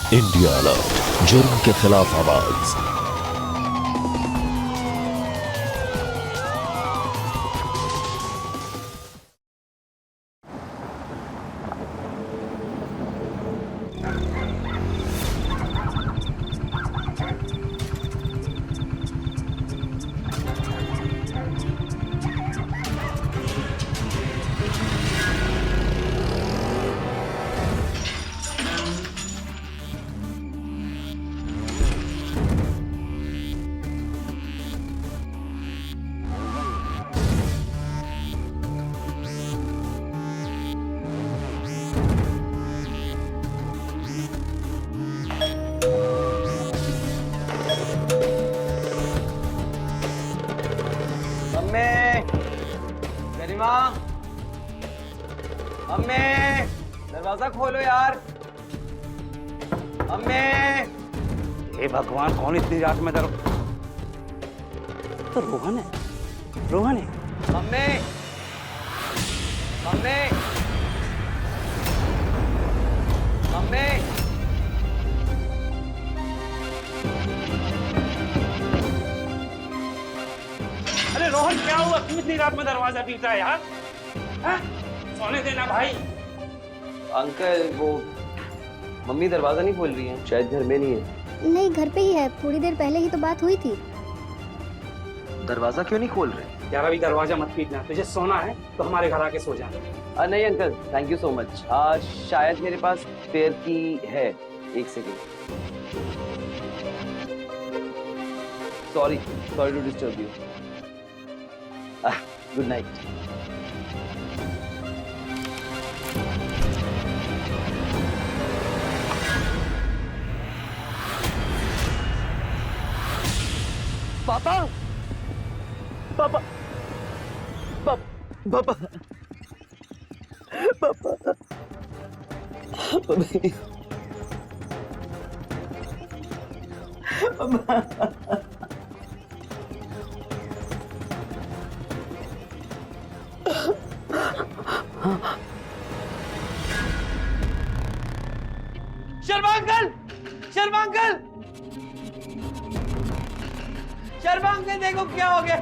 India alert, जुर्म के खिलाफ आवाज। अम्मे, गरिमा, अम्मे, दरवाजा खोलो यार। अम्मे, हे भगवान, कौन इतनी रात में तो रोहन है, रोहन है। अम्मे, अम्मे, अम्मे, अरे रोहन, क्या हुआ? क्यों इतनी रात में दरवाजा पीटता है यार? हाँ? सोने देना भाई। अंकल वो मम्मी दरवाजा नहीं खोल रही हैं, शायद घर में नहीं है। नहीं, घर पे ही है। थोड़ी देर पहले ही तो बात हुई थी। दरवाजा क्यों नहीं खोल रहे? यार अभी दरवाजा मत पीटना, तुझे सोना है तो हमारे घर आके सो जा। नहीं uncle, thank you so much. शायद मेरे पास स्पेयर की है। एक second. Sorry sorry to disturb you. Good night. पापा, पापा, पापा, पापा, मम्मी, Sharma uncle, Sharma uncle, Sharma uncle, देखो क्या हो गया।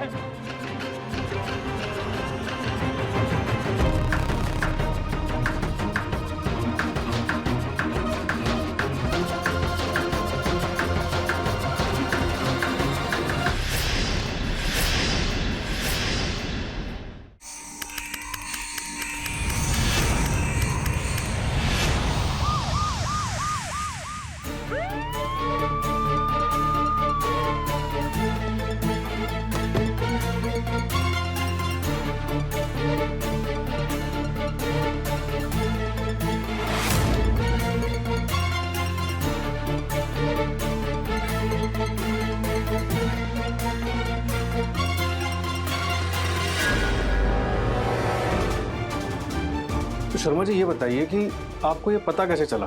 तो शर्मा जी ये बताइए कि आपको ये पता कैसे चला?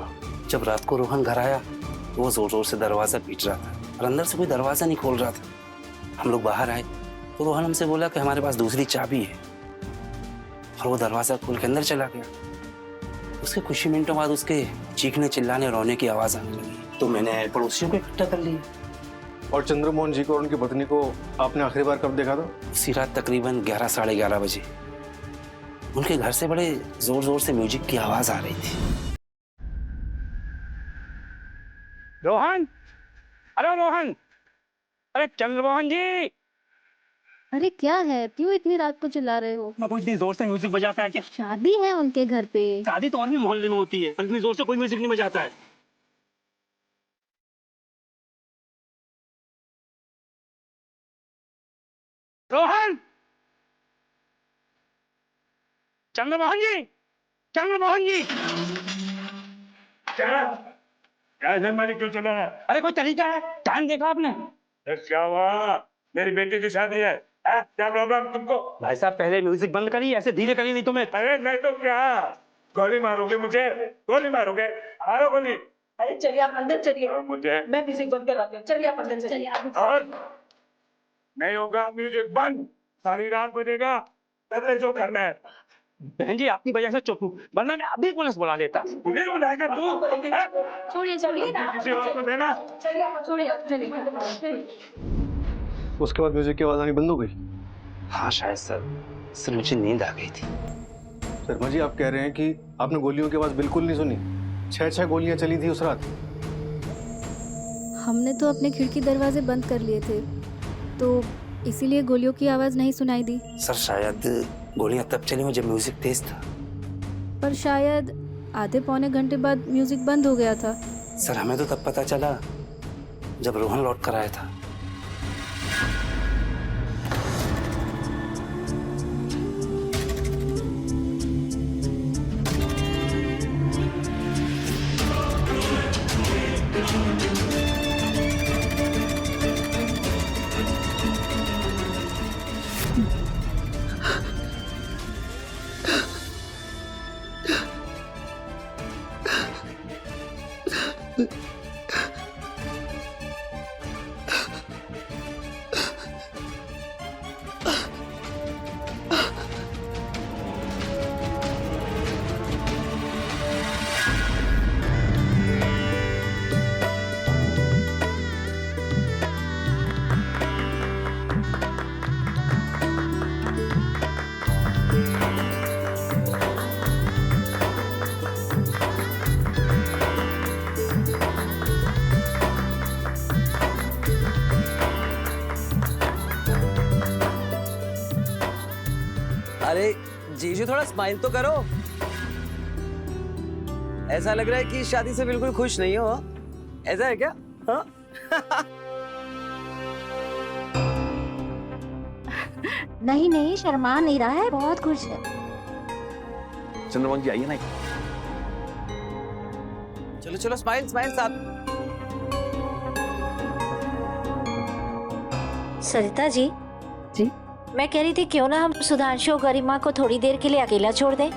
जब रात को रोहन घर आया तो वो जोर जोर से दरवाजा पीट रहा था और अंदर से कोई दरवाजा नहीं खोल रहा था। हम लोग बाहर आए तो रोहन हमसे बोला कि हमारे पास दूसरी चाबी है और वो दरवाजा खोल के अंदर चला गया। उसके कुछ ही मिनटों बाद उसके चीखने चिल्लाने रोने की आवाज आने लगी तो मैंने पड़ोसियों को इकट्ठा कर लिया। और चंद्रमोहन जी को और उनकी पत्नी को आपने आखिरी बार कब देखा था? उसी रात तकरीबन 11 साढ़े 11 बजे उनके घर से बड़े जोर जोर से म्यूजिक की आवाज आ रही थी। रोहन, अरे रोहन, अरे चंद्रमोहन जी। अरे क्या है, क्यों इतनी रात को चिल्ला रहे हो? मैं इतनी जोर से म्यूजिक बजाता है क्या? शादी है उनके घर पे। शादी तो और भी मोहल्ले में होती है, पर इतनी जोर से कोई म्यूजिक नहीं बजाता है। रोहन, चंद्रमोहन जी, चंद्रमोहन जी। क्या क्या मालिक क्यों चला है? अरे कोई तरीका है? टाइम देखा आपने? क्या हुआ? मेरी बेटी की शादी है। क्या प्रॉब्लम तुमको? भाई साहब पहले म्यूजिक बंद करिए, ऐसे धीरे करिए नहीं तो मैं। अरे नहीं तो क्या, गोली मारोगे मुझे? गोली मारोगे? मारो गोली। अरे चलिए आप अंदर चलिए, और मुझे मैं म्यूजिक बंद कराती हूँ। चलिए आप अंदर चलिए। और नहीं होगा म्यूजिक बंद, सारी रात बजेगा, पहले जो करना है। बहन जी आपकी वजह से चुप हूँ, वरना मैं अभी पुलिस बुला लेता। पुलिस बुलाएगा तू? छोड़िए छोड़िए किसी और को देना। छोड़िए चलिए। उसके बाद म्यूजिक की आवाज आनी बंद हो गई। हाँ शायद सर मुझे नींद आ गई थी। शर्मा जी, आप कह रहे हैं कि आपने गोलियों की आवाज बिल्कुल नहीं सुनी? 6 गोलियां चली थी उस रात। हमने तो अपने खिड़की दरवाजे बंद कर लिए थे, तो इसीलिए गोलियों की आवाज़ नहीं सुनाई दी। सर शायद गोलियां तब चली हो जब म्यूजिक तेज था। पर शायद आधे पौने घंटे बाद म्यूजिक बंद हो गया था। सर हमें तो तब पता चला जब रोहन लौट कर आया था। अरे जीजू थोड़ा स्माइल तो करो। ऐसा लग रहा है कि शादी से बिल्कुल खुश नहीं हो। ऐसा है क्या? हाँ? नहीं नहीं शर्मा नहीं रहा है, बहुत खुश है। चंद्रमोहन जी आइए ना। चलो चलो स्माइल स्माइल साहब। सरिता जी जी? मैं कह रही थी क्यों ना हम सुधांशु और गरिमा को थोड़ी देर के लिए अकेला छोड़ दें।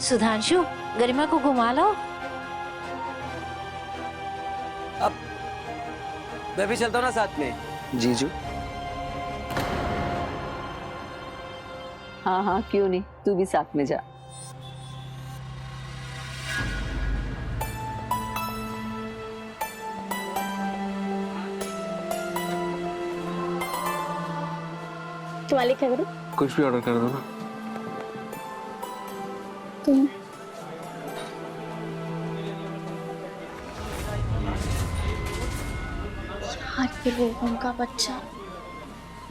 सुधांशु गरिमा को घुमा लो। अब मैं भी चलता हूँ ना साथ में। जीजू? हाँ हाँ क्यों नहीं, तू भी साथ में जा। तुम्हारे क्या करूँ? कुछ भी ऑर्डर कर दो ना। तुम आज के लोगों का बच्चा,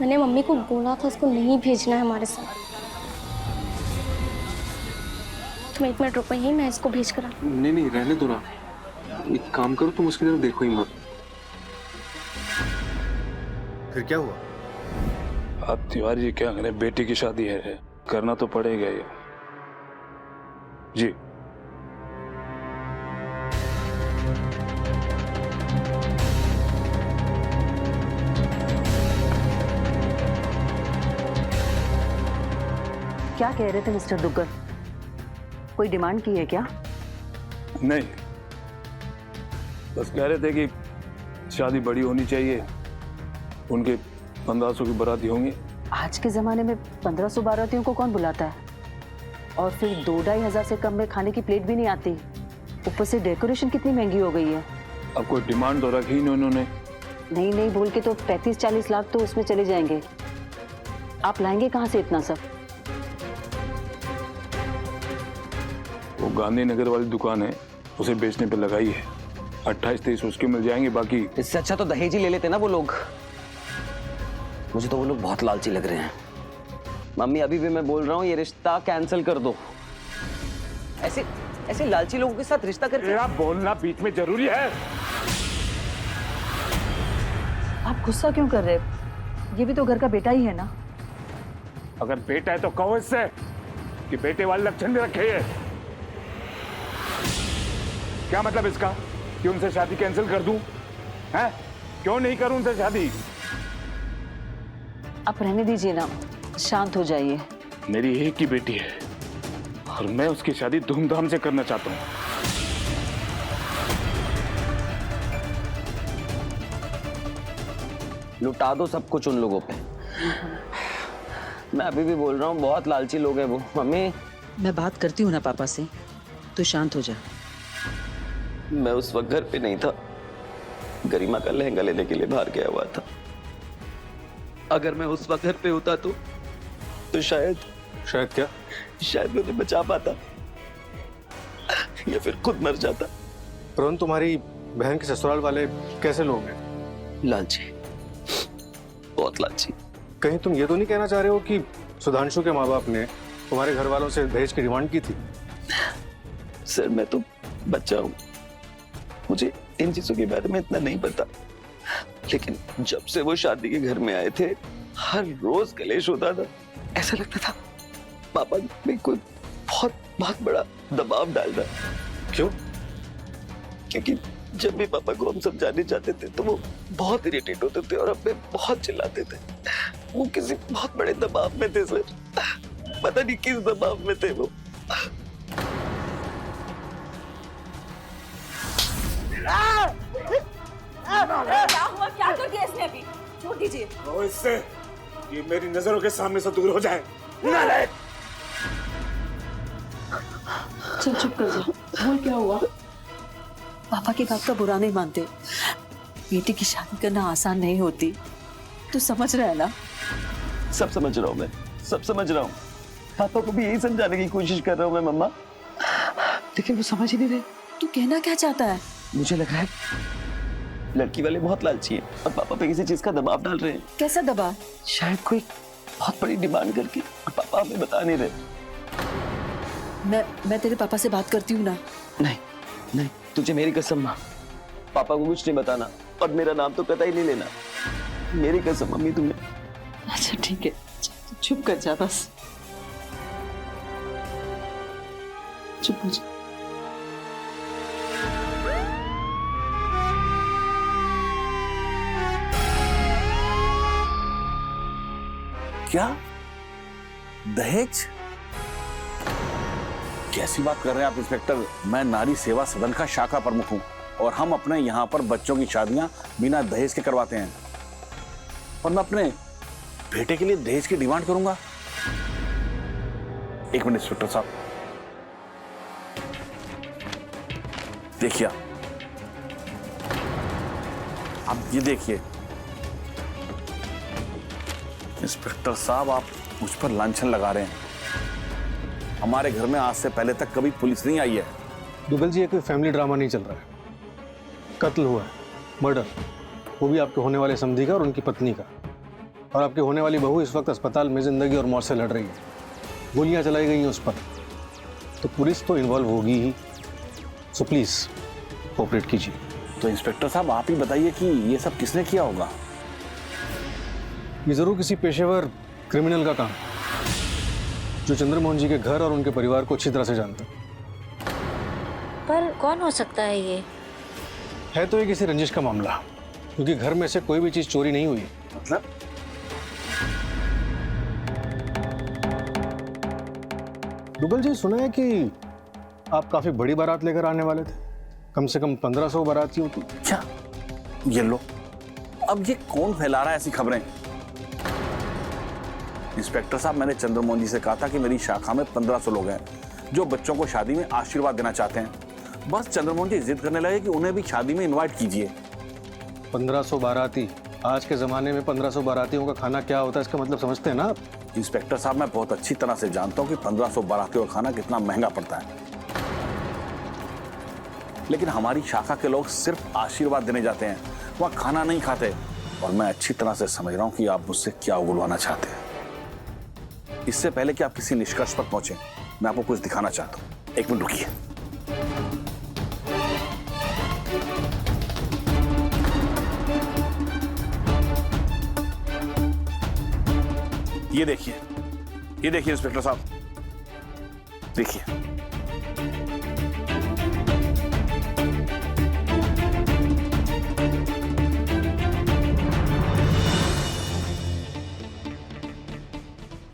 मैंने मम्मी को बोला था उसको नहीं भेजना है हमारे साथ। तुम 1 मिनट रुको, ही मैं इसको भेज कर आती हूँ। नहीं नहीं रहने दो ना, एक काम करो तुम उसकी तरफ देखो ही मत। फिर क्या हुआ? अब तिवारी जी क्या करें, बेटी की शादी है, करना तो पड़ेगा ये। जी क्या कह रहे थे मिस्टर दुग्गल? कोई डिमांड की है क्या? नहीं, बस कह रहे थे कि शादी बड़ी होनी चाहिए, उनके 1500 की बाराती होंगी। आज के जमाने में 1500 बारातियों को कौन बुलाता है? और फिर 2-2.5 हजार से कम में खाने की प्लेट भी नहीं आती। ऊपर से डेकोरेशन कितनी महंगी हो गई है। अब कोई डिमांड तो रखी ही नहीं उन्होंने। नहीं नहीं बोल के तो 35-40 लाख तो उसमें चले जाएंगे। आप लाएंगे कहाँ से इतना सब? वो गांधीनगर वाली दुकान है, उसे बेचने पे लगाई है। 28-23 उसके मिल जाएंगे, बाकी इससे अच्छा तो दहेज ही ले लेते ना वो लोग। मुझे तो वो लोग बहुत लालची लग रहे हैं। मम्मी अभी भी मैं बोल रहा हूँ ये रिश्ता कैंसिल कर दो। ऐसे ऐसे लालची लोगों के साथ रिश्ता करके। तेरा बोलना बीच में जरूरी है। आप गुस्सा क्यों कर रहे? ये भी तो घर का बेटा ही है ना। अगर बेटा है तो कहो इससे कि बेटे वाले लक्षण भी रखे है। क्या मतलब इसका कि उनसे शादी कैंसिल कर दूं? हैं? क्यों नहीं करूं उनसे शादी? आप रहने दीजिए ना, शांत हो जाइए। मेरी एक ही बेटी है और मैं उसकी शादी धूमधाम से करना चाहता हूँ। लुटा दो सब कुछ उन लोगों पे। मैं अभी भी बोल रहा हूँ, बहुत लालची लोग हैं वो। मम्मी, मैं बात करती हूँ ना पापा से, तू शांत हो जा। मैं उस वक्त घर पे नहीं था, गरिमा का लहंगा लेने के लिए बाहर गया हुआ था। अगर मैं उस वक्त घर पे होता तो शायद क्या? शायद मैं उन्हें बचा पाता या फिर खुद मर जाता। परंतु तुम्हारी बहन के ससुराल वाले कैसे लोग हैं? लालची, बहुत लालची। कहीं तुम ये तो नहीं कहना चाह रहे हो कि सुधांशु के माँ बाप ने तुम्हारे घर वालों से दहेज की डिमांड की थी? सर, मैं तो बच्चा हूँ, मुझे इन चीजों के बारे में इतना नहीं पता, लेकिन जब से वो शादी के घर में आए थे, हर रोज कलेश होता था। ऐसा लगता था पापा में कोई बहुत बहुत बड़ा दबाव डाल रहा है। क्यों? क्योंकि जब भी पापा को हम समझाने जाते थे तो वो बहुत इरिटेट होते थे और हमें बहुत चिल्लाते थे। वो किसी बहुत बड़े दबाव में थे सर, पता नहीं किस दबाव में थे वो। क्या हुआ? क्या कर दिया इसने अभी? छोड़ दीजिए। तो इससे ये मेरी नजरों के सामने से दूर हो जाए। चल चुप कर जा। बोल क्या हुआ? पापा की बात का बुरा नहीं मानते, बेटी की शादी करना आसान नहीं होती, तू समझ रहा है ना? सब समझ रहा हूँ मैं, सब समझ रहा हूँ। पापा को भी यही समझाने की कोशिश कर रहा हूँ मैं मम्मा, लेकिन वो समझ ही नहीं रहे। तू कहना क्या चाहता है? मुझे लग रहा है लड़की वाले बहुत लालची हैं और पापा पे किसी चीज का दबाव डाल रहे हैं। कैसा दबाव? शायद कोई बहुत बड़ी डिमांड करके, और पापा हमें बता नहीं रहे। मैं तेरे पापा से बात करती हूँ ना। नहीं नहीं, तुझे मेरी कसम माँ, पापा को कुछ नहीं बताना और मेरा नाम तो कतई नहीं लेना। मेरी कसम मम्मी तुम्हें। अच्छा ठीक है, चुप कर जा बस, चुप हो जा। क्या दहेज? कैसी बात कर रहे हैं आप इंस्पेक्टर? मैं नारी सेवा सदन का शाखा प्रमुख हूं और हम अपने यहाँ पर बच्चों की शादियां बिना दहेज के करवाते हैं, और मैं अपने बेटे के लिए दहेज की डिमांड करूंगा? एक मिनट इंस्पेक्टर साहब, देखिए आप ये देखिए। इंस्पेक्टर साहब, आप मुझ पर लांछन लगा रहे हैं। हमारे घर में आज से पहले तक कभी पुलिस नहीं आई है। दुबल जी, ये कोई फैमिली ड्रामा नहीं चल रहा है। कत्ल हुआ है, मर्डर, वो भी आपके होने वाले समधी का और उनकी पत्नी का। और आपके होने वाली बहू इस वक्त अस्पताल में जिंदगी और मौत से लड़ रही है। गोलियां चलाई गई हैं उस पर, तो पुलिस तो इन्वॉल्व होगी ही। सो प्लीज कोऑपरेट कीजिए। तो इंस्पेक्टर साहब, आप ही बताइए कि ये सब किसने किया होगा? ये जरूर किसी पेशेवर क्रिमिनल का काम है, जो चंद्रमोहन जी के घर और उनके परिवार को अच्छी तरह से जानता है। पर कौन हो सकता है ये? है तो ये किसी रंजिश का मामला, क्योंकि घर में से कोई भी चीज चोरी नहीं हुई। मतलब? दुबल जी, सुना है कि आप काफी बड़ी बारात लेकर आने वाले थे। कम से कम 1500 बाराती होती। क्या? ये लो, अब ये कौन फैला रहा है ऐसी खबरें? इंस्पेक्टर साहब, मैंने चंद्रमोहन जी से कहा था कि मेरी शाखा में 1500 लोग हैं जो बच्चों को शादी में आशीर्वाद देना चाहते हैं। बस चंद्रमोहन जी जिद करने लगे कि उन्हें भी शादी में इनवाइट कीजिए। 1500 बाराती? आज के जमाने में 1500 बारातियों का खाना क्या होता है, इसका मतलब समझते हैं ना आप? इंस्पेक्टर साहब, मैं बहुत अच्छी तरह से जानता हूं कि 1500 बारातियों का खाना कितना महंगा पड़ता है, लेकिन हमारी शाखा के लोग सिर्फ आशीर्वाद देने जाते हैं, वहां खाना नहीं खाते। और मैं अच्छी तरह से समझ रहा हूं कि आप मुझसे क्या उगलवाना चाहते हैं। इससे पहले कि आप किसी निष्कर्ष पर पहुंचे, मैं आपको कुछ दिखाना चाहता हूं। एक मिनट रुकिए। ये देखिए इंस्पेक्टर साहब, देखिए।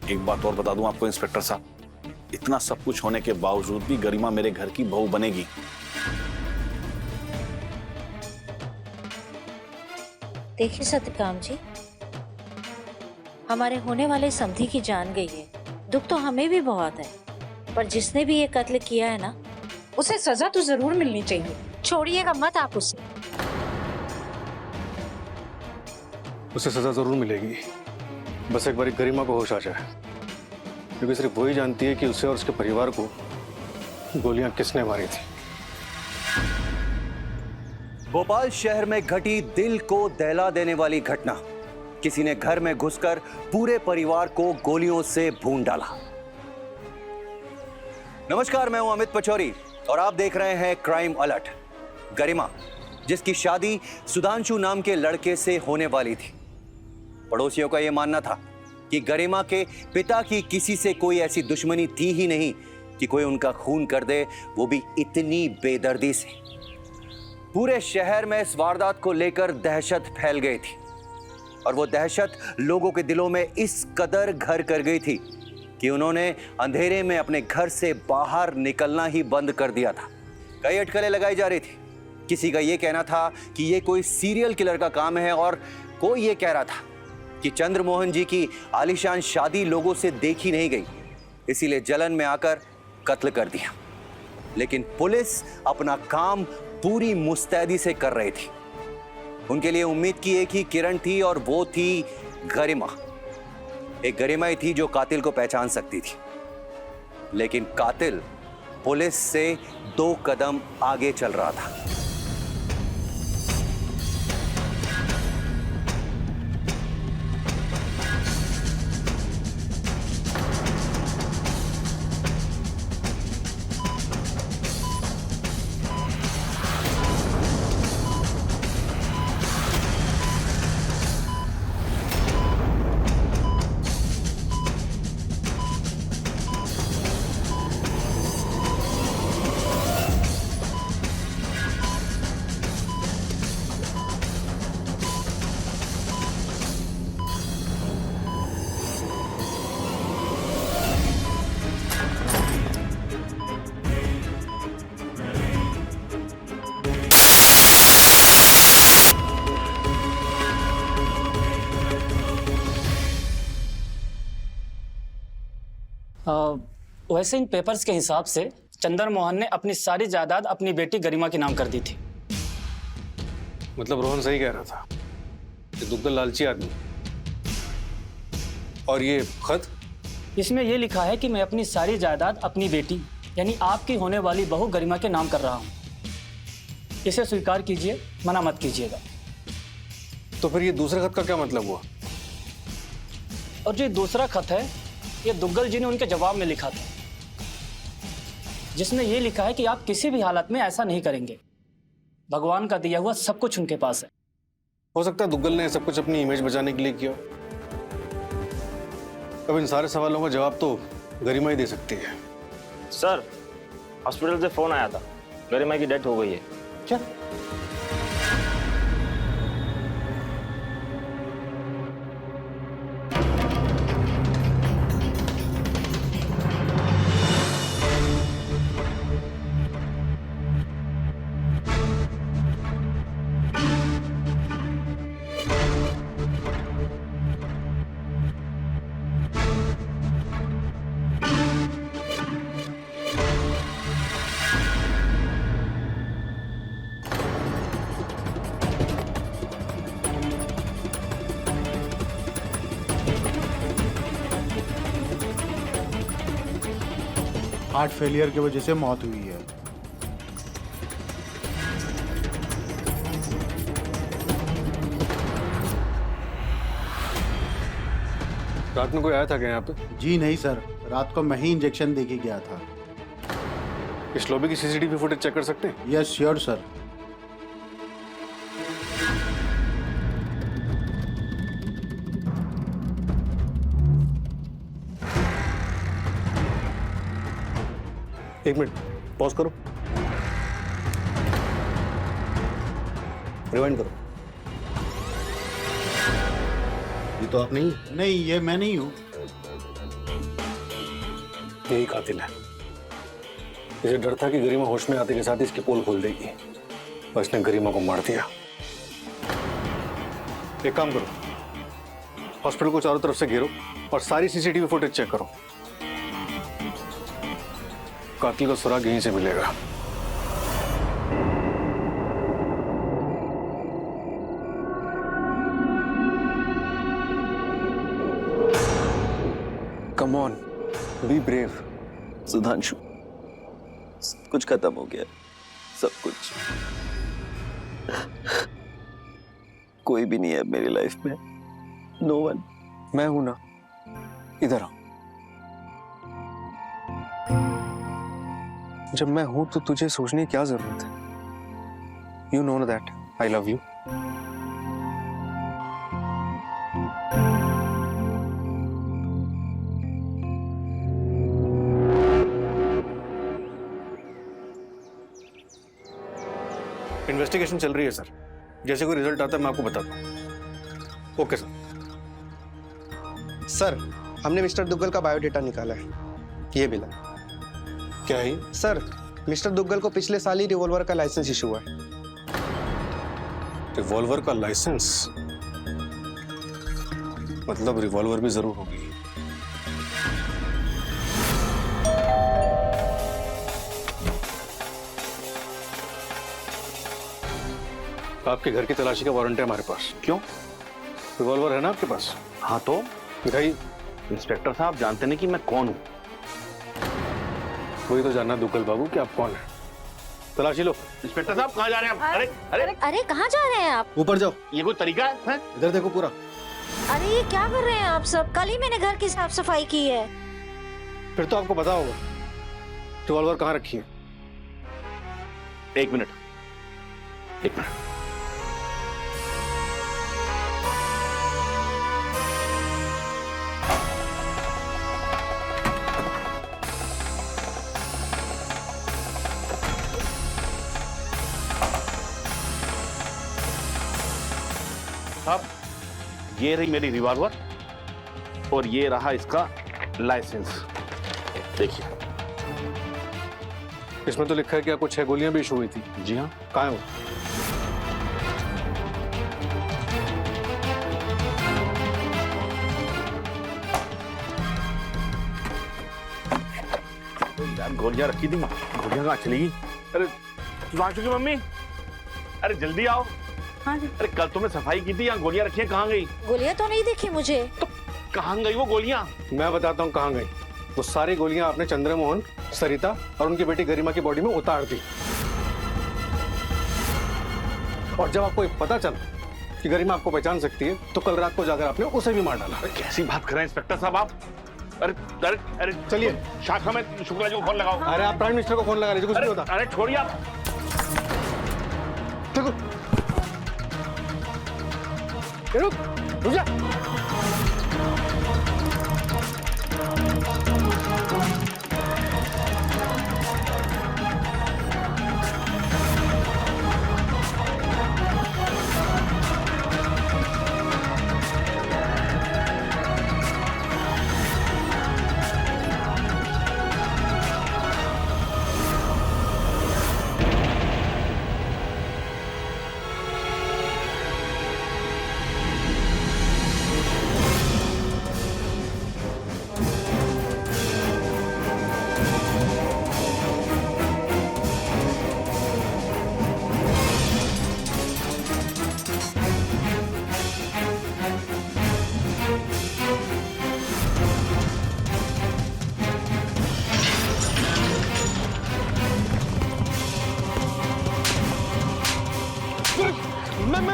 एक बात और बता दूं आपको इंस्पेक्टर साहब, इतना सब कुछ होने के बावजूद भी गरिमा मेरे घर की बहू बनेगी। देखिए सत्यकाम जी, हमारे होने वाले समधी की जान गई है। दुख तो हमें भी बहुत है, पर जिसने भी ये कत्ल किया है ना, उसे सजा तो जरूर मिलनी चाहिए। छोड़िएगा मत आप उसे। उसे सजा जरूर मिलेगी, बस एक बार गरिमा को होश आ जाए, क्योंकि सिर्फ वही जानती है कि उसे और उसके परिवार को गोलियां किसने मारी थी। भोपाल शहर में घटी दिल को दहला देने वाली घटना। किसी ने घर में घुसकर पूरे परिवार को गोलियों से भून डाला। नमस्कार, मैं हूं अमित पचौरी और आप देख रहे हैं क्राइम अलर्ट। गरिमा, जिसकी शादी सुधांशु नाम के लड़के से होने वाली थी, पड़ोसियों का यह मानना था कि गरिमा के पिता की किसी से कोई ऐसी दुश्मनी थी ही नहीं कि कोई उनका खून कर दे, वो भी इतनी बेदर्दी से। पूरे शहर में इस वारदात को लेकर दहशत फैल गई थी और वो दहशत लोगों के दिलों में इस कदर घर कर गई थी कि उन्होंने अंधेरे में अपने घर से बाहर निकलना ही बंद कर दिया था। कई अटकलें लगाई जा रही थी। किसी का यह कहना था कि यह कोई सीरियल किलर का काम है और कोई ये कह रहा था कि चंद्रमोहन जी की आलीशान शादी लोगों से देखी नहीं गई, इसीलिए जलन में आकर कत्ल कर दिया। लेकिन पुलिस अपना काम पूरी मुस्तैदी से कर रही थी। उनके लिए उम्मीद की एक ही किरण थी और वो थी गरिमा। एक गरिमा ही थी जो कातिल को पहचान सकती थी, लेकिन कातिल पुलिस से 2 कदम आगे चल रहा था। वैसे इन पेपर्स के हिसाब से चंदर मोहन ने अपनी सारी जायदाद अपनी बेटी गरिमा के नाम कर दी थी। मतलब रोहन सही कह रहा था कि दुग्गल लालची आदमी। और ये खत, इसमें यह लिखा है कि मैं अपनी सारी जायदाद अपनी बेटी यानी आपकी होने वाली बहू गरिमा के नाम कर रहा हूं। इसे स्वीकार कीजिए, मना मत कीजिएगा। तो फिर ये दूसरे खत का क्या मतलब हुआ? और जो दूसरा खत है, ये दुग्गल जी ने उनके जवाब में लिखा था, जिसमें यह लिखा है कि आप किसी भी हालत में ऐसा नहीं करेंगे। भगवान का दिया हुआ सब कुछ उनके पास है। हो सकता है दुग्गल ने सब कुछ अपनी इमेज बचाने के लिए किया। अब इन सारे सवालों का जवाब तो गरिमा ही दे सकती है। सर, हॉस्पिटल से फोन आया था, गरिमा की डेथ हो गई है। क्या? हार्ट फेलियर की वजह से मौत हुई है। रात में कोई आया था क्या यहाँ पे? जी नहीं सर, रात को मैं ही इंजेक्शन दे के गया था। इस लॉबी की सीसीटीवी फुटेज चेक कर सकते हैं? Yes sure sir. एक मिनट पॉज करो, रिवाइंड करो। ये तो आप नहीं? नहीं, ये मैं नहीं हूं। यही कातिल है। इसे डर था कि गरिमा होश में आते के साथ इसकी पोल खोल देगी और इसने गरिमा को मार दिया। एक काम करो, हॉस्पिटल को चारों तरफ से घेरो और सारी सीसीटीवी फुटेज चेक करो। कातिल का सुराग यहीं से मिलेगा। Come on, be brave. Sudhanshu, सब कुछ खत्म हो गया, सब कुछ। कोई भी नहीं है मेरी लाइफ में, नो वन। मैं हूं ना, इधर आ। जब मैं हूं तो तुझे सोचने की क्या जरूरत है? You know that I love you. Investigation चल रही है सर, जैसे कोई रिजल्ट आता है मैं आपको बताता हूँ। Okay sir. सर, हमने मिस्टर दुग्गल का बायोडेटा निकाला है, ये मिला। क्या है सर? मिस्टर दुग्गल को पिछले साल ही रिवॉल्वर का लाइसेंस इशू हुआ है। रिवॉल्वर का लाइसेंस? मतलब रिवॉल्वर भी जरूर होगी। आपके घर की तलाशी का वारंट है हमारे पास। क्यों? रिवॉल्वर है ना आपके पास? हाँ तो दिखाइए। इंस्पेक्टर साहब जानते नहीं कि मैं कौन हूँ। वही तो जानना दुग्गल बाबू कि आप कौन है। तलाशी लो। इंस्पेक्टर साहब कहाँ जा रहे हैं आप? अरे अरे अरे कहाँ जा रहे हैं आप? ऊपर जाओ। ये कोई तरीका है? इधर देखो पूरा। अरे ये क्या कर रहे हैं आप सब? कल ही मैंने घर की साफ सफाई की है। फिर तो आपको पता होगा रिवॉल्वर कहाँ रखी है। एक मिनट। साहब, ये रही मेरी रिवॉल्वर और ये रहा इसका लाइसेंस। देखिए, इसमें तो लिखा है कि आपको 6 गोलियां भी इशू हुई थी। जी हाँ। कहाँ है वो? गोलियां रखी थी, गोलियां कहाँ चली गई? अरे सुधांशु की मम्मी, अरे जल्दी आओ। हाँ जी। अरे कल तुमने सफाई की थी, यहाँ गोलियां रखी हैं, कहाँ गई? गोलियां तो नहीं दिखी मुझे। तो कहाँ गई वो गोलियां? मैं बताता हूँ कहाँ गई। वो सारी गोलियां आपने चंद्रमोहन, सरिता और उनकी बेटी गरिमा की बॉडी में उतार दी। और जब आपको पता चला कि गरिमा आपको पहचान सकती है तो कल रात को जाकर आपने उसे भी मार डाला। कैसी बात कर रहे हैं इंस्पेक्टर साहब आप? अरे अरे अरे चलिए शाखा में शुक्ला जी को फोन लगाओ। अरे आप प्राइम मिनिस्टर को फोन लगा लीजिए, कुछ नहीं होता। अरे छोड़िए आप। देखो रुक जा।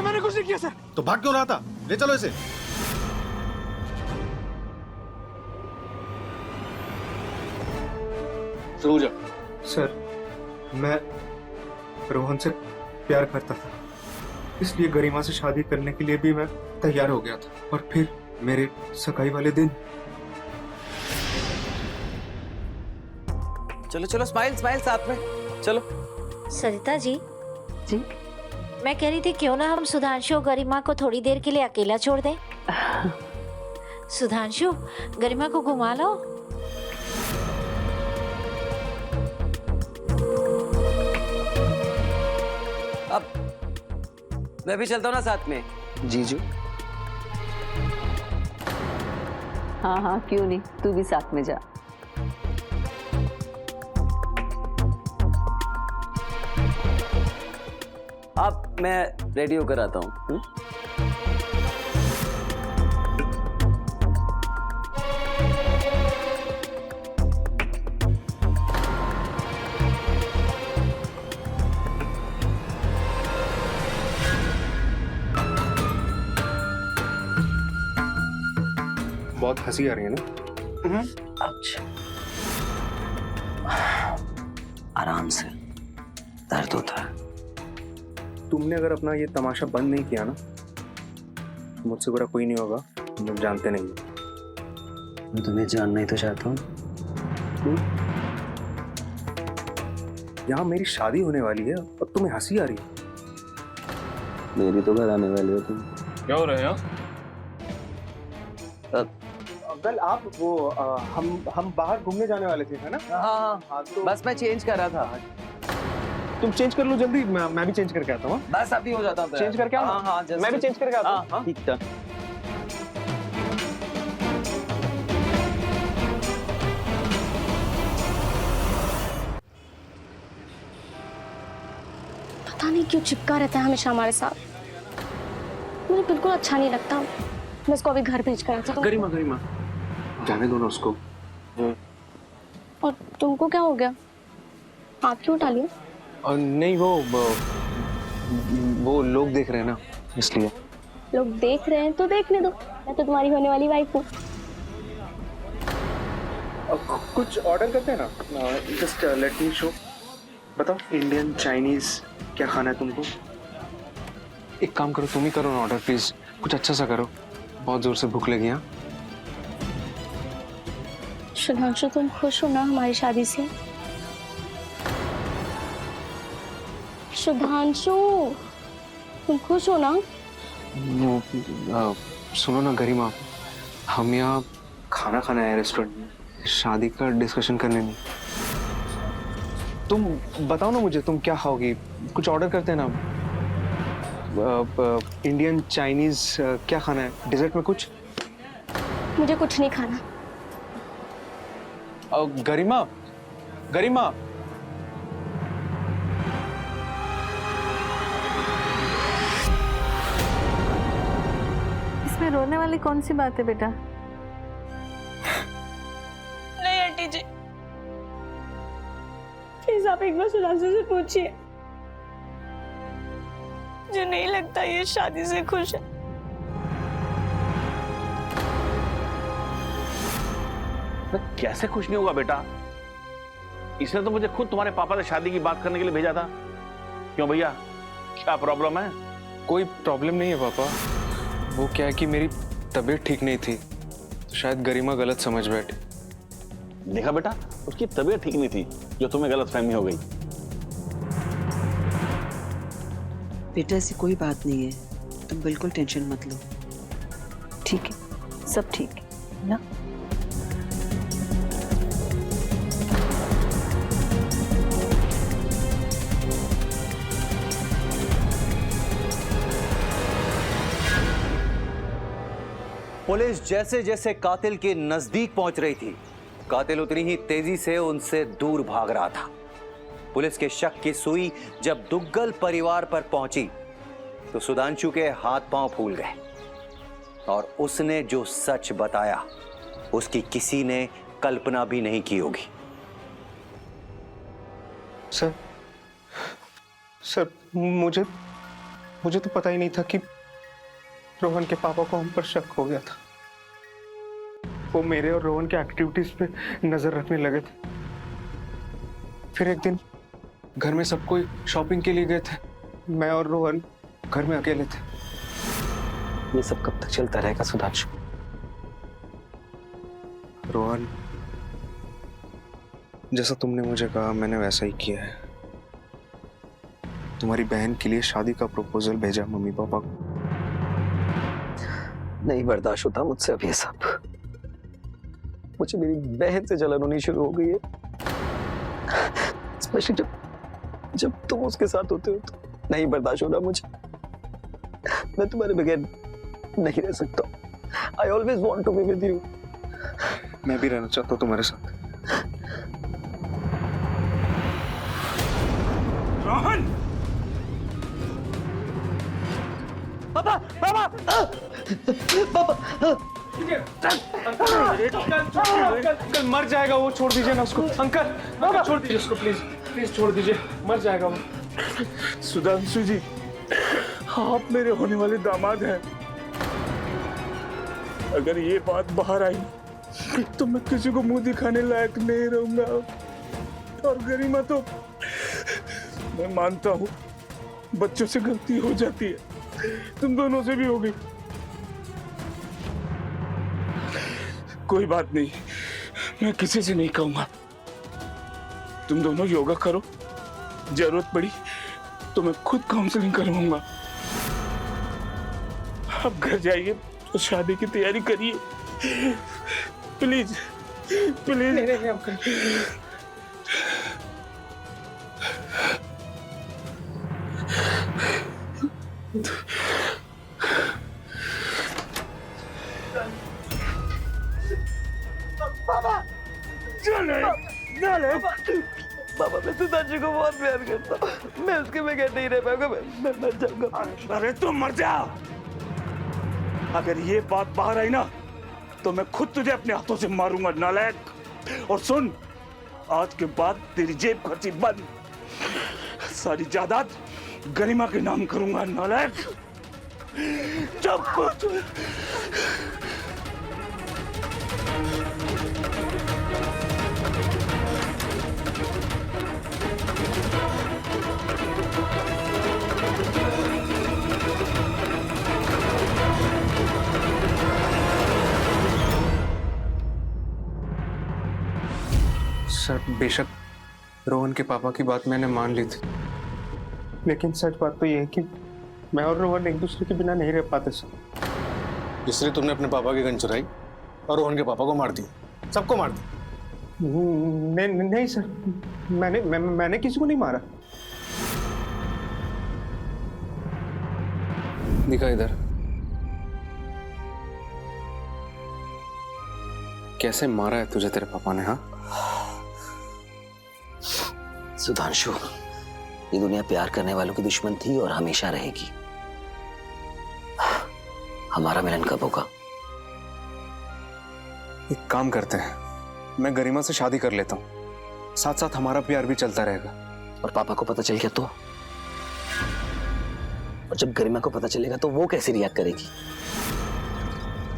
मैंने कुछ नहीं किया सर। तो भाग क्यों रहा था? ले चलो इसे। जा। सर, मैं रोहन से प्यार करता था, इसलिए गरिमा से शादी करने के लिए भी मैं तैयार हो गया था। और फिर मेरे सगाई वाले दिन। चलो चलो, स्माइल स्माइल साथ में चलो। सरिता जी। जी मैं कह रही थी क्यों ना हम सुधांशु और गरिमा को थोड़ी देर के लिए अकेला छोड़ दें। सुधांशु, गरिमा को घुमा लो। अब मैं भी चलता हूँ ना साथ में। जीजू। हाँ हाँ, क्यों नहीं, तू भी साथ में जा। अब मैं रेडी होकर आता हूँ। बहुत हंसी आ रही है ना? अच्छा, आराम से, दर्द होता है। तुमने अगर अपना ये तमाशा बंद नहीं किया ना, मुझसे बुरा कोई नहीं होगा, तुम लोग जानते नहीं हो। मैं तुम्हें जानना ही तो चाहता हूँ। यहाँ मेरी शादी होने वाली है और तुम्हें हंसी आ रही है। मेरी तो घर आने वाली हो तुम। क्या हो रहा है यहाँ? कल आप वो हम बाहर घूमने जाने वाले थे, है ना? हाँ, तो बस मैं चेंज कर रहा था। तुम चेंज कर लो जल्दी, मैं भी चेंज करके आता हूँ। बस अभी हो जाता हूँ। चेंज करके आओ। हाँ हाँ, मैं भी चेंज करके आता हूँ। हाँ, ठीक था। पता नहीं क्यों चिपका रहता है हमेशा हमारे साथ। मुझे बिल्कुल अच्छा नहीं लगता। मैं इसको अभी घर भेज कर आता हूँ। गरिमा गरिमा, जाने दो ना उसको। और तुमको क्या हो गया? आप क्यों उठा लिया? नहीं, वो लोग देख रहे हैं ना, इसलिए। लोग देख रहे हैं तो देखने दो, मैं तो तुम्हारी होने वाली वाइफ हूँ। कुछ ऑर्डर करते हैं ना, जस्ट लेट मी शो। बताओ, इंडियन चाइनीज क्या खाना है तुमको? एक काम करो, तुम ही करो ना ऑर्डर प्लीज, कुछ अच्छा सा करो, बहुत जोर से भूख लगी। हाँ सुधांशु, तुम खुश हो ना हमारी शादी से? सुधांशु, तुम खुश हो ना? सुनो ना गरिमा, हम यहाँ खाना खाने आए रेस्टोरेंट में, शादी का डिस्कशन करने नहीं। तुम बताओ ना मुझे, तुम क्या खाओगी? कुछ ऑर्डर करते हैं ना। इंडियन चाइनीज क्या खाना है? डिजर्ट में कुछ? मुझे कुछ नहीं खाना। गरिमा, गरिमा, इसमें रोने वाली कौन सी बात है बेटा? नहीं आंटी जी, प्लीज आप एक बार सुधांशु से पूछिए। मुझे नहीं लगता ये शादी से खुश है। कैसे खुश नहीं होगा बेटा? इसने तो मुझे खुद तुम्हारे पापा से शादी की बात करने के लिए भेजा था। क्यों भैया, क्या प्रॉब्लम है? कोई प्रॉब्लम नहीं है पापा। वो क्या है कि मेरी तबीयत ठीक नहीं थी, तो शायद गरिमा गलत समझ बैठी। देखा बेटा, उसकी तबीयत ठीक नहीं थी जो तुम्हें गलतफहमी हो गई। बेटा ऐसी कोई बात नहीं है, तुम बिल्कुल टेंशन मत लो। ठीक है, सब ठीक है ना? पुलिस जैसे जैसे कातिल के नजदीक पहुंच रही थी, कातिल उतनी ही तेजी से उनसे दूर भाग रहा था। पुलिस के शक की सुई जब दुग्गल परिवार पर पहुंची तो सुधांशु के हाथ पांव फूल गए और उसने जो सच बताया उसकी किसी ने कल्पना भी नहीं की होगी। सर, मुझे तो पता ही नहीं था कि रोहन के पापा को हम पर शक हो गया था। वो मेरे और रोहन के एक्टिविटीज पे नजर रखने लगे थे। फिर एक दिन घर में सब कोई शॉपिंग के लिए गए थे, मैं और रोहन घर में अकेले थे। ये सब कब तक चलता रहेगा सुधांशु? रोहन, जैसा तुमने मुझे कहा मैंने वैसा ही किया है। तुम्हारी बहन के लिए शादी का प्रपोजल भेजा मम्मी पापा को। नहीं बर्दाश्त होता मुझसे अब ये सब। मुझे मेरी बहन से जलन होनी शुरू हो गई है, स्पेशली जब तुम उसके साथ होते हो तो नहीं बर्दाश्त हो रहा मुझे। मैं तुम्हारे बगैर नहीं रह सकता। I always want to be with you. मैं भी रहना चाहता हूँ तुम्हारे साथ। रोहन! पापा पापा पापा अंकल मर जाएगा वो, छोड़ दीजिए ना उसको। अंकल छोड़ दीजिए उसको, प्लीज प्लीज छोड़ दीजिए, मर जाएगा वो। सुधांशु जी, आप मेरे होने वाले दामाद हैं। अगर ये बात बाहर आई तो मैं किसी को मुंह दिखाने लायक नहीं रहूंगा। और गरिमा तो मैं मानता हूँ बच्चों से गलती हो जाती है, तुम दोनों से भी हो गई। कोई बात नहीं, मैं किसी से नहीं कहूंगा। तुम दोनों योगा करो, जरूरत पड़ी तो मैं खुद काउंसलिंग करवाऊंगा। आप घर जाइए तो शादी की तैयारी करिए, प्लीज प्लीज। नहीं अंकल। पापा चले चले। पापा मैं सुधांशु को बहुत प्यार करता हूँ, मैं उसके बगैर नहीं रह पाऊंगा, मैं मर जाऊंगा। अरे तुम मर जाओ। अगर ये बात बाहर आई ना तो मैं खुद तुझे अपने हाथों से मारूंगा नालायक। और सुन, आज के बाद तेरी जेब खर्ची बंद, सारी जायदाद गरिमा के नाम करूंगा नालायक। जब कुछ सर बेशक रोहन के पापा की बात मैंने मान ली थी, लेकिन सच बात तो ये है कि मैं और रोहन एक दूसरे के बिना नहीं रह पाते सर। इसलिए तुमने अपने पापा की गन चुराई और रोहन के पापा को मार दिया, सबको मार दिया। नहीं सर, मैंने किसी को नहीं मारा। दिखा इधर, कैसे मारा है तुझे तेरे पापा ने? हाँ सुधांशु, ये दुनिया प्यार करने वालों की दुश्मन थी और हमेशा रहेगी। हमारा मिलन कब होगा? एक काम करते हैं, मैं गरिमा से शादी कर लेता हूँ, साथ साथ हमारा प्यार भी चलता रहेगा। और पापा को पता चल गया तो? और जब गरिमा को पता चलेगा तो वो कैसे रिएक्ट करेगी?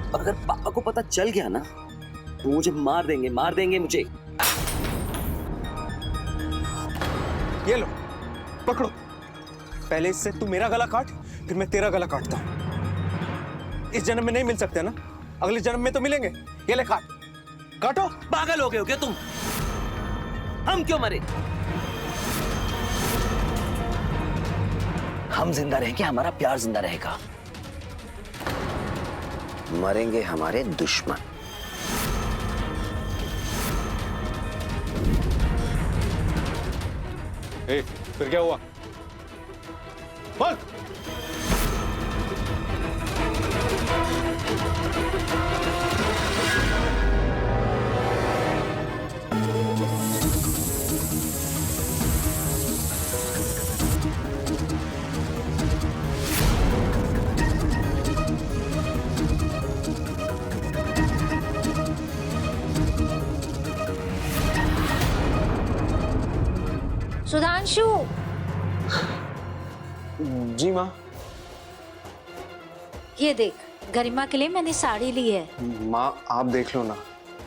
और अगर पापा को पता चल गया ना तो मुझे मार देंगे मुझे। ये लो पकड़ो, पहले इससे तू मेरा गला काट, फिर मैं तेरा गला काटता हूं। इस जन्म में नहीं मिल सकते ना, अगले जन्म में तो मिलेंगे। ये ले काट, काटो। पागल हो गए हो क्या तुम? हम क्यों मरे? हम जिंदा रहेंगे, हमारा प्यार जिंदा रहेगा। मरेंगे हमारे दुश्मन। फिर क्या हुआ? बोल। सुधांशु। जी माँ। ये देख, गरिमा के लिए मैंने साड़ी ली है। माँ आप देख लो ना।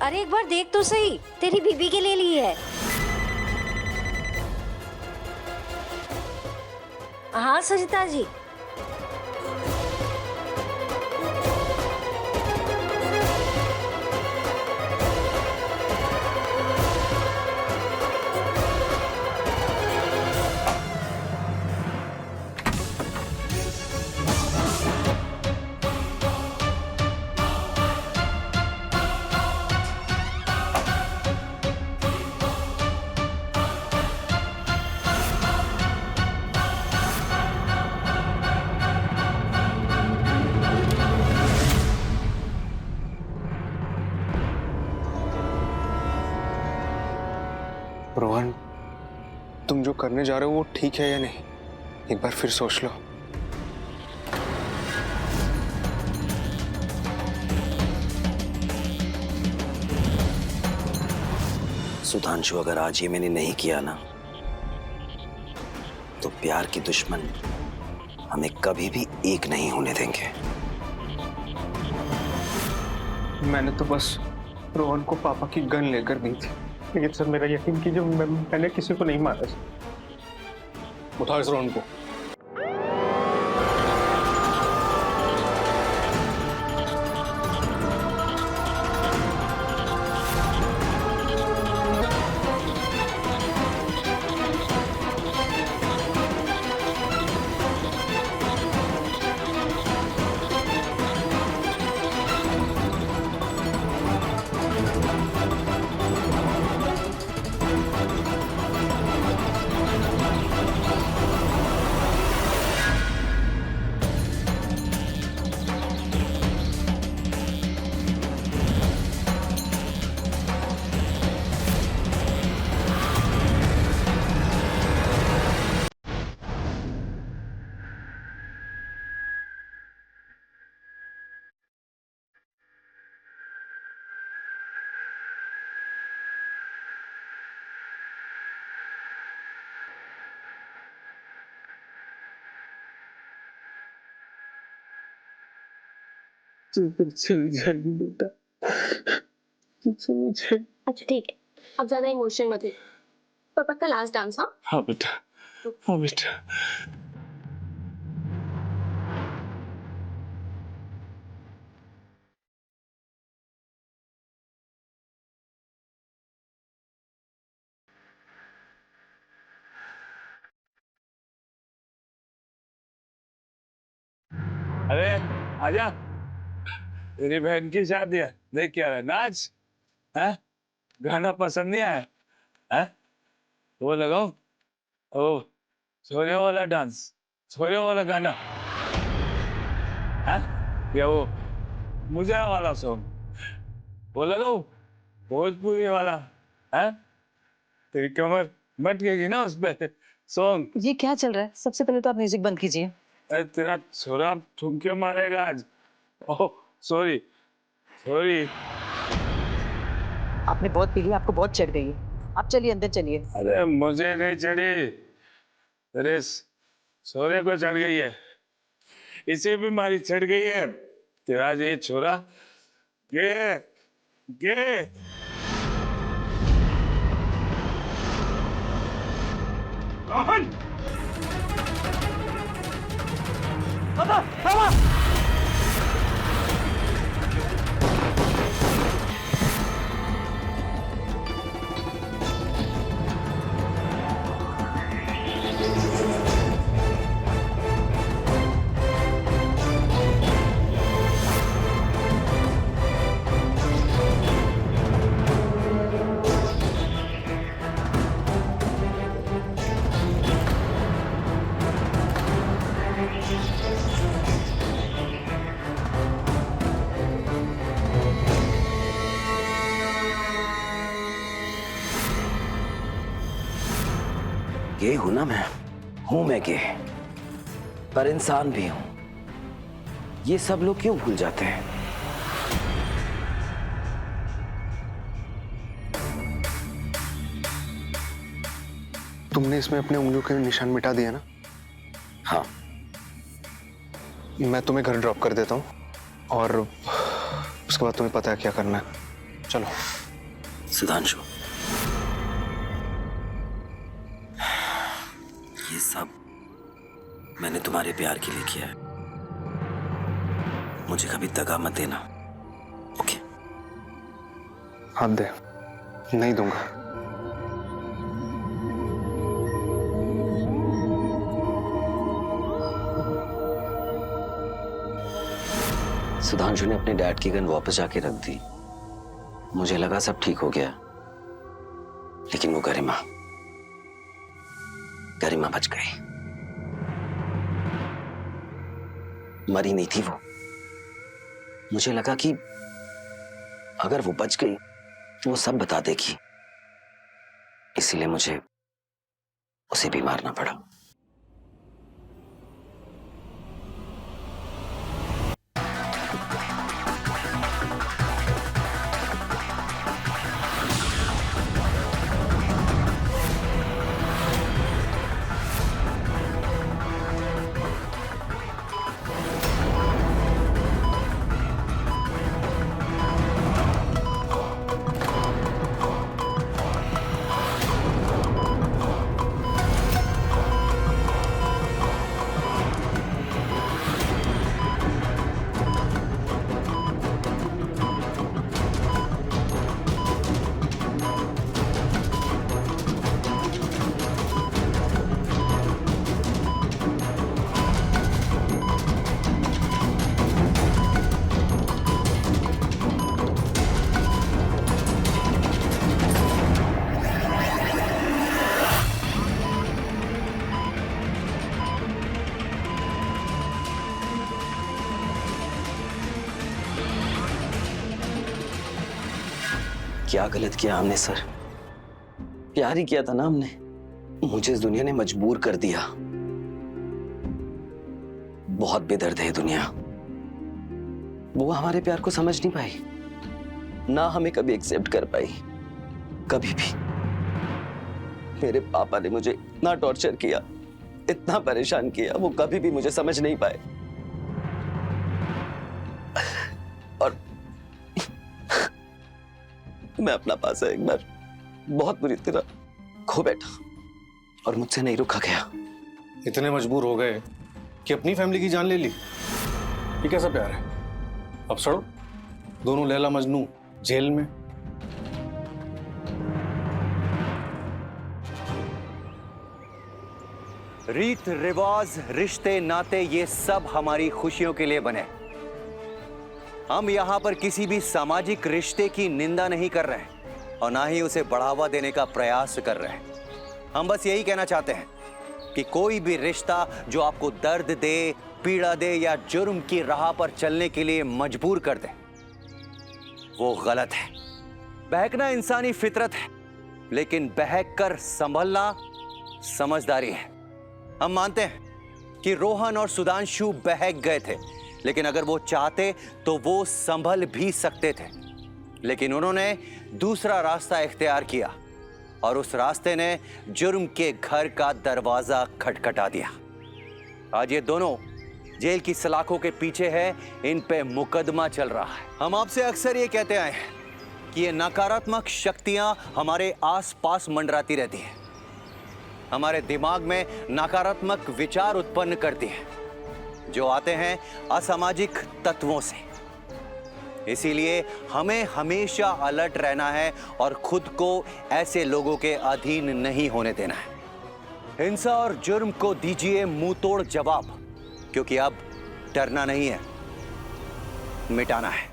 अरे एक बार देख तो सही, तेरी बीबी के लिए ली है। हाँ सरिता जी। रोहन, तुम जो करने जा रहे हो वो ठीक है या नहीं, एक बार फिर सोच लो। सुधांशु, अगर आज ये मैंने नहीं किया ना, तो प्यार की दुश्मन हमें कभी भी एक नहीं होने देंगे। मैंने तो बस रोहन को पापा की गन लेकर दी थी, लेकिन सर मेरा यकीन कीजिए मैंने किसी को नहीं मारा। उठाओ इस रोहन को। अच्छा ठीक है, अब ज्यादा इमोशन मत ले। पापा का लास्ट डांस। हाँ हाँ बेटा, हाँ बेटा। अरे आजा, तेरी बहन की शादी है, देख क्या है, नाच है। गाना पसंद नहीं आया है? वो लगाओ, ओ सोने वाला डांस, सोने वाला गाना है, या वो मुझे वाला सॉन्ग वो लगाओ, भोजपुरी वाला है। तेरी कमर मटकेगी ना उस पे सॉन्ग। ये क्या चल रहा है? सबसे पहले तो आप म्यूजिक बंद कीजिए। अरे तेरा छोरा ठुमके मारेगा आज। Oh sorry sorry. आपने बहुत पी लिया, आपको बहुत चढ़ गई है। आप चलिए अंदर चलिए। अरे मुझे नहीं चढ़ी, तेरे सोरे को चढ़ गई है, इसे भी मारी चढ़ गई है। तेरा ये छोरा गे गे। रोहन! बाबा बाबा! गे हूं ना मैं, हूं मैं गे, पर इंसान भी हूं। ये सब लोग क्यों भूल जाते हैं? तुमने इसमें अपने उंगलियों के निशान मिटा दिया ना? हाँ। मैं तुम्हें घर ड्रॉप कर देता हूँ और उसके बाद तुम्हें पता है क्या करना है। चलो। सुधांशु, ये सब मैंने तुम्हारे प्यार के लिए किया है। मुझे कभी दगा मत देना, ओके? हाथ दे। नहीं दूंगा। सुधांशु ने अपने डैड की गन वापस जाके रख दी। मुझे लगा सब ठीक हो गया, लेकिन वो गरिमा बच गई। मरी नहीं थी वो। मुझे लगा कि अगर वो बच गई तो वो सब बता देगी, इसीलिए मुझे उसे भी मारना पड़ा। क्या गलत किया हमने सर? प्यार ही किया था ना हमने। मुझे इस दुनिया ने मजबूर कर दिया। बहुत बेदर्द है ये दुनिया। वो हमारे प्यार को समझ नहीं पाई, ना हमें कभी एक्सेप्ट कर पाई, कभी भी। मेरे पापा ने मुझे इतना टॉर्चर किया, इतना परेशान किया, वो कभी भी मुझे समझ नहीं पाए। और मैं अपना पासा एक बार बहुत बुरी तरह खो बैठा और मुझसे नहीं रुका गया। इतने मजबूर हो गए कि अपनी फैमिली की जान ले ली। ये कैसा प्यार है? अब सड़ो, दोनों लैला मजनू जेल में। रीत रिवाज, रिश्ते नाते, ये सब हमारी खुशियों के लिए बने। हम यहां पर किसी भी सामाजिक रिश्ते की निंदा नहीं कर रहे हैं और ना ही उसे बढ़ावा देने का प्रयास कर रहे हैं। हम बस यही कहना चाहते हैं कि कोई भी रिश्ता जो आपको दर्द दे, पीड़ा दे या जुर्म की राह पर चलने के लिए मजबूर कर दे, वो गलत है। बहकना इंसानी फितरत है, लेकिन बहक कर संभलना समझदारी है। हम मानते हैं कि रोहन और सुधांशु बहक गए थे, लेकिन अगर वो चाहते तो वो संभल भी सकते थे। लेकिन उन्होंने दूसरा रास्ता इख्तियार किया और उस रास्ते ने जुर्म के घर का दरवाजा खटखटा दिया। आज ये दोनों जेल की सलाखों के पीछे है, इन पे मुकदमा चल रहा है। हम आपसे अक्सर ये कहते आए हैं कि ये नकारात्मक शक्तियां हमारे आसपास मंडराती रहती हैं, हमारे दिमाग में नकारात्मक विचार उत्पन्न करती हैं जो आते हैं असामाजिक तत्वों से। इसीलिए हमें हमेशा अलर्ट रहना है और खुद को ऐसे लोगों के अधीन नहीं होने देना है। हिंसा और जुर्म को दीजिए मुंह तोड़ जवाब, क्योंकि अब डरना नहीं है, मिटाना है।